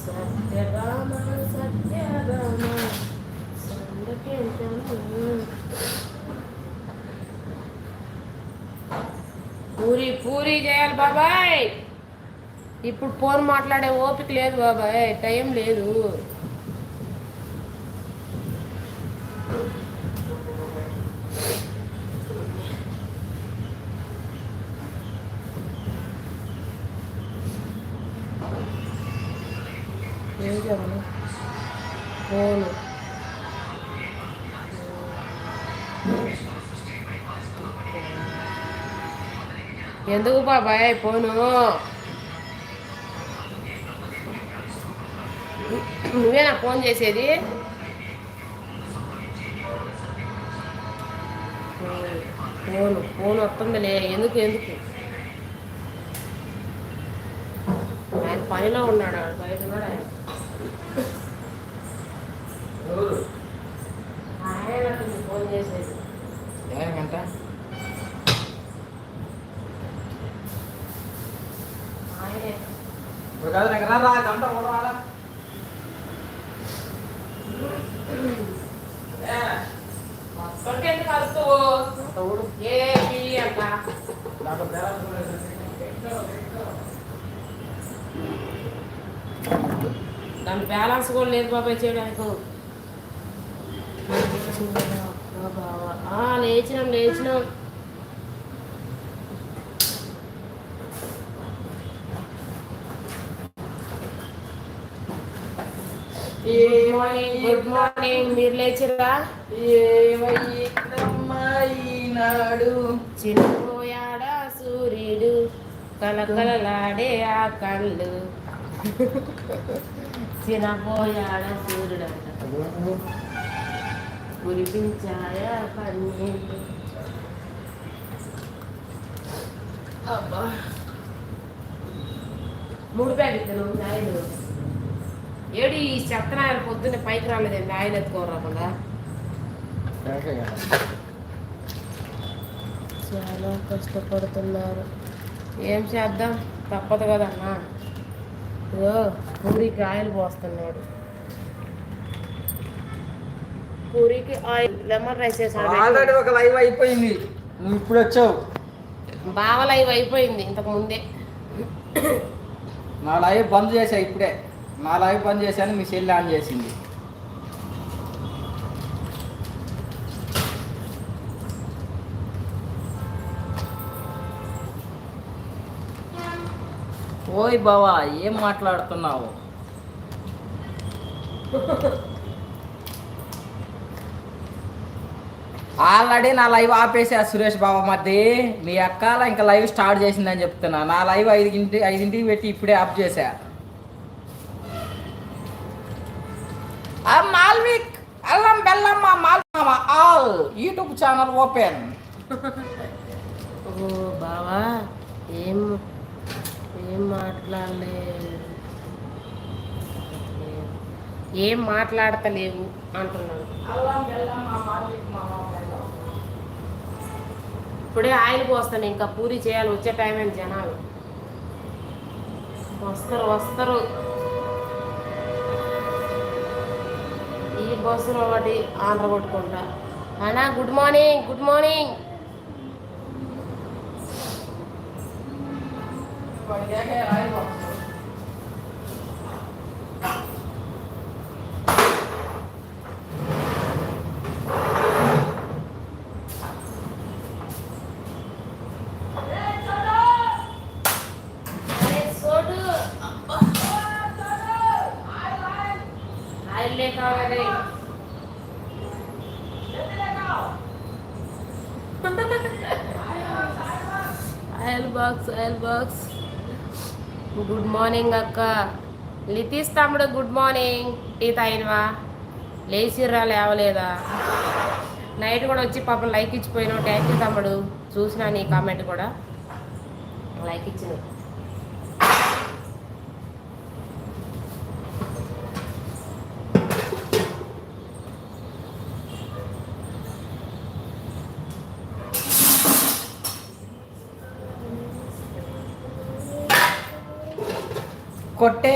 సత్యరామ సత్యరామ పూరి పూరి చేయాలి బాబాయ్. ఇప్పుడు ఫోన్ మాట్లాడే ఓపిక లేదు బాబాయ్, టైం లేదు. ఫోను ఎందుకు బాబాయ్ ఫోను? నువ్వేనా ఫోన్ చేసేది? ఫోను ఫోన్ వస్తుందిలే. ఎందుకు ఎందుకు ఆయన పనిలో ఉన్నాడు, బయట ఉన్నాడు ఆయన. ఆయన ఫోన్ చేసేది ఏమంట ఆయనే. ఇప్పుడు కాదు నాకు రా గంట కూడా రాలా. ఎందుకు వస్తువు ఏపీ అంట దాని బ్యాలెన్స్ కూడా లేదు బాబాయ్ చేయడానికి. లేచినాం లేచినాం. Good morning. మీరు లేచిరా? ఏమైనాడు చిన్నపోయాడా సూర్యుడు, కలకలలాడే ఆ కళ్ళు. చిన్నపోయాడా సూర్యుడు అంట, కురిపించాయా కన్నీళ్ళు. అబ్బా 3 ప్యాకెట్లు నాయలు. ఏడు ఈ చెత్తనాయలు పొద్దున్నే పైకి రాలేదండి, ఆయన ఎత్తుకోరాకుండా. చాలా కష్టపడుతున్నారు, ఏం చేద్దాం తప్పదు కదన్నా. పూరికి ఆయిల్ పోస్తున్నాడు. పూరికి ఆయిల్ లెమన్ రైస్ వేసాడు. ఆల్రెడీ ఒక లైవ్ అయిపోయింది, నువ్వు ఇప్పుడు వచ్చావు. బాగా లైవ్ అయిపోయింది ఇంతకు ముందే. నా లైవ్ బంద్ చేసా ఇప్పుడే. నా లైవ్ బంద్ చేశాను, మీ సెల్ ఆన్ చేసింది. ఓయ్ బావా ఏం మాట్లాడుతున్నావు? ఆల్రెడీ నా లైవ్ ఆపేసా సురేష్ బాబా మధ్య. మీ అక్కల ఇంకా లైవ్ స్టార్ట్ చేసిందని చెప్తున్నా. నా లైవ్ 5ంటికి పెట్టి ఇప్పుడే ఆఫ్ చేసా. మాల్విక్ అల్లం బెల్లమ్మ మాల్మా ఆల్ యూట్యూబ్ ఛానల్ ఓపెన్. ఓ బావా ఏం ఏం మాట్లాడలేదు, ఏం మాట్లాడతలేవు అంటున్నాను. ఇప్పుడే ఆయిల్ పోస్తాను, ఇంకా పూరి చేయాలి. వచ్చే టైం ఏంటి, జనాలు వస్తారు వస్తారు. ఈ బస్సులో ఒకటి ఆంధ్ర కొట్టుకుంటా. అన్నా good morning good morning. Oil box. Good morning అక్క. లితీష్ తమ్ముడు గుడ్ మార్నింగ్. టీ తాగినవా? లేచిర్రా లేవలేదా? నైట్ కూడా వచ్చి పాపం లైక్ ఇచ్చిపోయినావు. థ్యాంక్ యూ తమ్ముడు, చూసినా నీ కామెంట్ కూడా లైక్ ఇచ్చిన. కొట్టే